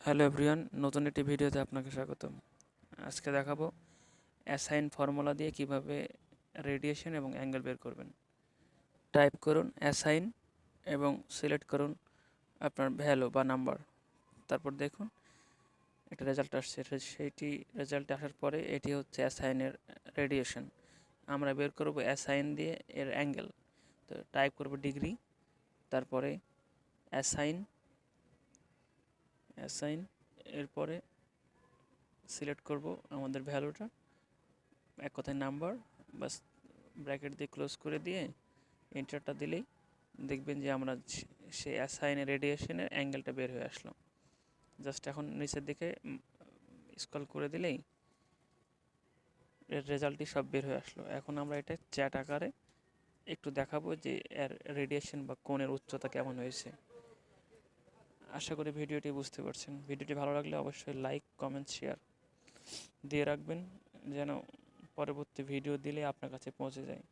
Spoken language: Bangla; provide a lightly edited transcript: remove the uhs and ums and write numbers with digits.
হ্যালো এভরিওয়ান, নতুন একটি ভিডিওতে আপনাকে স্বাগতম। আজকে দেখাবো অ্যাসাইন ফর্মুলা দিয়ে কিভাবে রেডিয়েশন এবং অ্যাঙ্গেল বের করবেন। টাইপ করুন অ্যাসাইন এবং সিলেক্ট করুন আপনার ভ্যালু বা নাম্বার। তারপর দেখুন একটা রেজাল্ট আসছে, সেইটি রেজাল্ট আসার পরে এটি হচ্ছে অ্যাসাইনের রেডিয়েশন। আমরা বের করব অ্যাসাইন দিয়ে এর অ্যাঙ্গেল। তো টাইপ করব ডিগ্রি, তারপরে অ্যাসাইন অ্যাসাইন এরপরে সিলেক্ট করব আমাদের ভ্যালুটা, এক কথায় নাম্বার, বাস ব্র্যাকেট দিয়ে ক্লোজ করে দিয়ে এন্টারটা দিলেই দেখবেন যে আমরা সেই অ্যাসাইনের রেডিয়েশনের অ্যাঙ্গেলটা বের হয়ে আসলো। জাস্ট এখন নিচের দিকে স্ক্রল করে দিলেই এর রেজাল্টটি সব বের হয়ে আসলো। এখন আমরা এটা চ্যাট আকারে একটু দেখাবো যে এর রেডিয়েশন বা কোণের উচ্চতা কেমন হয়েছে। আশা করি ভিডিওটি বুঝতে পারছেন। ভিডিওটি ভালো লাগলে অবশ্যই লাইক, কমেন্ট, শেয়ার দিয়ে রাখবেন যেন পরবর্তী ভিডিও দিলে আপনার কাছে পৌঁছে যায়।